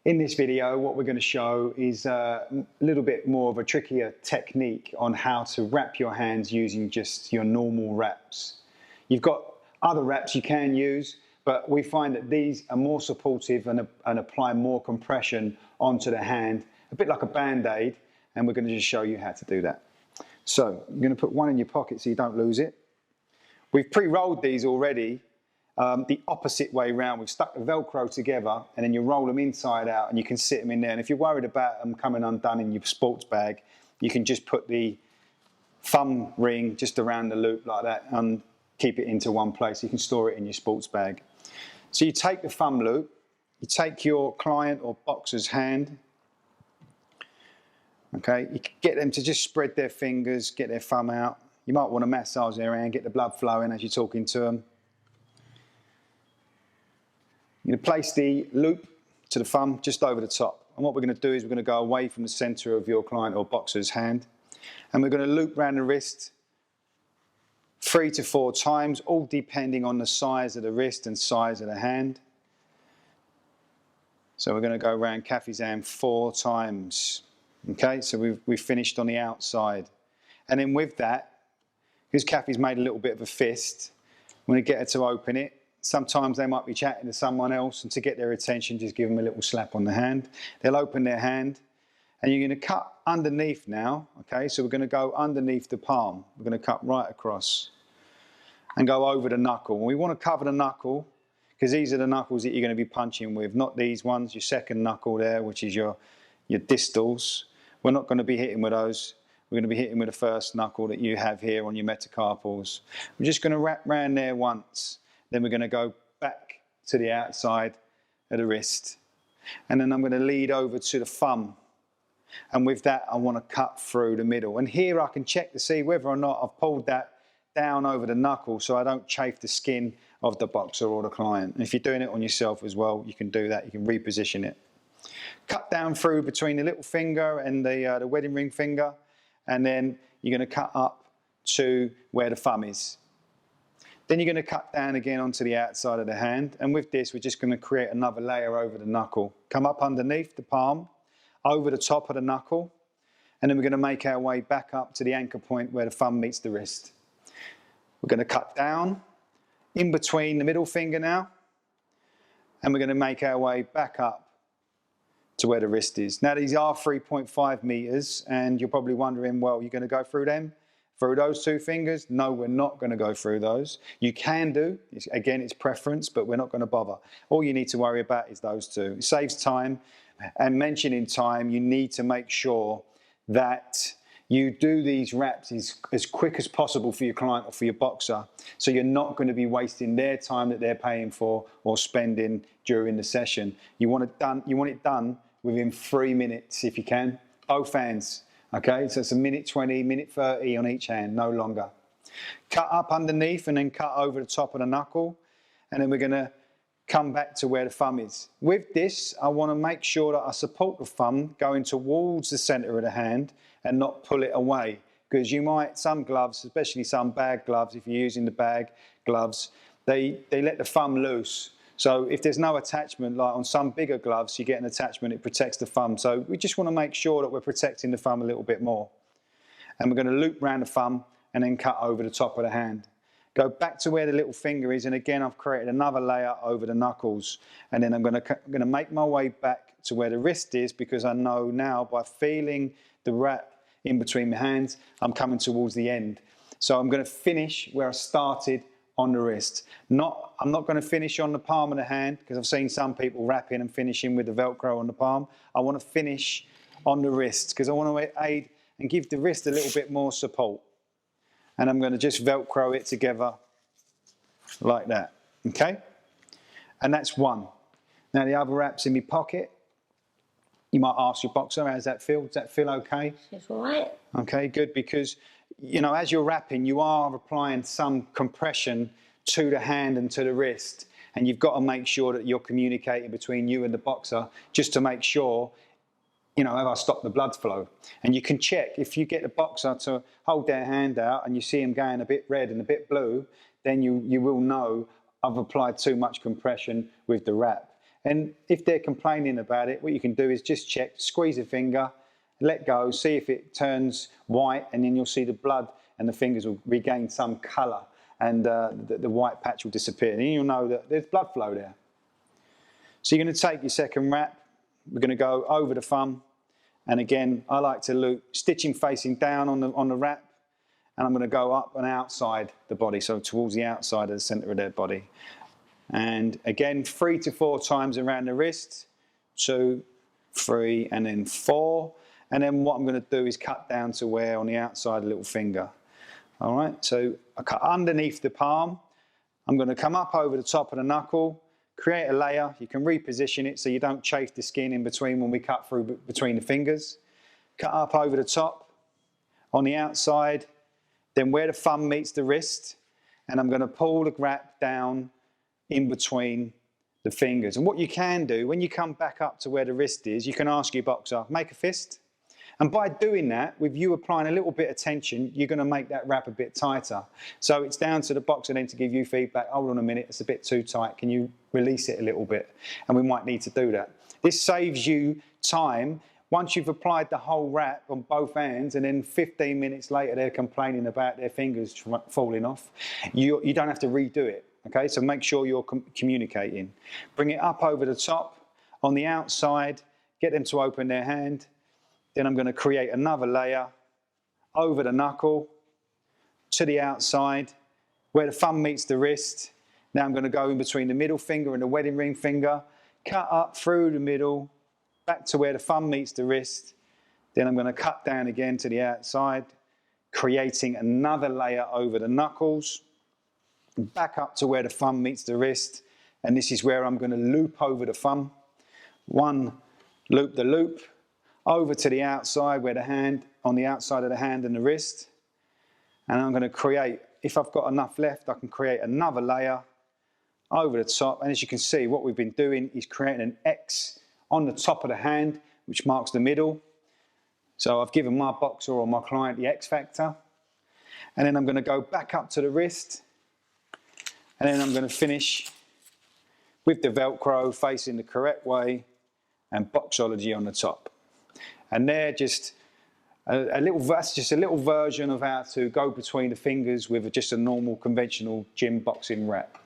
In this video, what we're going to show is a little bit more of a trickier technique on how to wrap your hands using just your normal wraps. You've got other wraps you can use, but we find that these are more supportive and apply more compression onto the hand, a bit like a band-aid, and we're going to just show you how to do that. So I'm going to put one in your pocket so you don't lose it. We've pre-rolled these already. The opposite way round. We've stuck the Velcro together and then you roll them inside out and you can sit them in there. And if you're worried about them coming undone in your sports bag, you can just put the thumb ring just around the loop like that and keep it into one place. You can store it in your sports bag. So you take the thumb loop, you take your client or boxer's hand, okay, you get them to just spread their fingers, get their thumb out. You might want to massage their hand, get the blood flowing as you're talking to them. You're going to place the loop to the thumb just over the top. And what we're going to do is we're going to go away from the center of your client or boxer's hand. And we're going to loop around the wrist 3 to 4 times, all depending on the size of the wrist and size of the hand. So we're going to go around Kathy's hand 4 times. Okay, so we've finished on the outside. And then with that, because Kathy's made a little bit of a fist, I'm going to get her to open it. Sometimes they might be chatting to someone else, and to get their attention, just give them a little slap on the hand. They'll open their hand, and you're going to cut underneath now, okay? So we're going to go underneath the palm. We're going to cut right across and go over the knuckle. And we want to cover the knuckle, because these are the knuckles that you're going to be punching with, not these ones, your second knuckle there, which is your distals. We're not going to be hitting with those. We're going to be hitting with the first knuckle that you have here on your metacarpals. We're just going to wrap round there once. Then we're going to go back to the outside of the wrist. And then I'm going to lead over to the thumb. And with that, I want to cut through the middle. And here I can check to see whether or not I've pulled that down over the knuckle so I don't chafe the skin of the boxer or the client. And if you're doing it on yourself as well, you can do that. You can reposition it. Cut down through between the little finger and the wedding ring finger. And then you're going to cut up to where the thumb is. Then you're going to cut down again onto the outside of the hand. And with this, we're just going to create another layer over the knuckle. Come up underneath the palm, over the top of the knuckle. And then we're going to make our way back up to the anchor point where the thumb meets the wrist. We're going to cut down in between the middle finger now. And we're going to make our way back up to where the wrist is. Now, these are 3.5 meters. And you're probably wondering, well, you're going to go through them? Through those 2 fingers? No, we're not going to go through those. You can do, again, it's preference, but we're not going to bother. All you need to worry about is those 2. It saves time, and mentioning time, you need to make sure that you do these wraps as quick as possible for your client or for your boxer, so you're not going to be wasting their time that they're paying for or spending during the session. You want it done within 3 minutes if you can, both hands. Okay, so it's a minute 20, minute 30 on each hand, no longer. Cut up underneath and then cut over the top of the knuckle. And then we're going to come back to where the thumb is. With this, I want to make sure that I support the thumb going towards the center of the hand and not pull it away. Because you might, some gloves, especially some bag gloves, if you're using the bag gloves, they let the thumb loose. So if there's no attachment, like on some bigger gloves, you get an attachment, it protects the thumb. So we just want to make sure that we're protecting the thumb a little bit more. And we're going to loop around the thumb and then cut over the top of the hand. Go back to where the little finger is, and again, I've created another layer over the knuckles. And then I'm going to make my way back to where the wrist is, because I know now by feeling the wrap in between my hands, I'm coming towards the end. So I'm going to finish where I started on the wrist. I'm not going to finish on the palm of the hand, because I've seen some people wrapping and finishing with the Velcro on the palm. I want to finish on the wrist, because I want to aid and give the wrist a little bit more support. And I'm going to just Velcro it together like that, okay? And that's one. Now the other wrap's in my pocket. You might ask your boxer, how's that feel? Does that feel okay? It's all right. Okay, good, because you know, as you're wrapping, you are applying some compression to the hand and to the wrist. And you've got to make sure that you're communicating between you and the boxer, just to make sure, you know, have I stopped the blood flow? And you can check, if you get the boxer to hold their hand out and you see them going a bit red and a bit blue, then you will know I've applied too much compression with the wrap. And if they're complaining about it, what you can do is just check, squeeze a finger, let go, see if it turns white, and then you'll see the blood and the fingers will regain some colour, and the white patch will disappear. And then you'll know that there's blood flow there. So you're going to take your second wrap. We're going to go over the thumb. And again, I like to loop, stitching facing down on the wrap. And I'm going to go up and outside the body, so towards the outside of the centre of their body. And again, 3 to 4 times around the wrist. 2, 3, and then 4. And then what I'm going to do is cut down to where on the outside of the little finger. All right, so I cut underneath the palm. I'm going to come up over the top of the knuckle, create a layer. You can reposition it so you don't chafe the skin in between when we cut through between the fingers. Cut up over the top, on the outside, then where the thumb meets the wrist, and I'm going to pull the wrap down in between the fingers. And what you can do, when you come back up to where the wrist is, you can ask your boxer, make a fist. And by doing that, with you applying a little bit of tension, you're going to make that wrap a bit tighter. So it's down to the boxer then to give you feedback. Hold on a minute, it's a bit too tight. Can you release it a little bit? And we might need to do that. This saves you time. Once you've applied the whole wrap on both hands, and then 15 minutes later they're complaining about their fingers falling off, you don't have to redo it. Okay, so make sure you're communicating. Bring it up over the top, on the outside, get them to open their hand. Then I'm going to create another layer over the knuckle, to the outside, where the thumb meets the wrist. Now I'm going to go in between the middle finger and the wedding ring finger, cut up through the middle, back to where the thumb meets the wrist. Then I'm going to cut down again to the outside, creating another layer over the knuckles, back up to where the thumb meets the wrist. And this is where I'm going to loop over the thumb. One, loop the loop, over to the outside where the hand, on the outside of the hand and the wrist. And I'm going to create, if I've got enough left, I can create another layer over the top. And as you can see, what we've been doing is creating an X on the top of the hand, which marks the middle. So I've given my boxer or my client the X factor. And then I'm going to go back up to the wrist. And then I'm going to finish with the Velcro facing the correct way and Boxology on the top. And they're just that's just a little version of how to go between the fingers with just a normal conventional gym boxing wrap.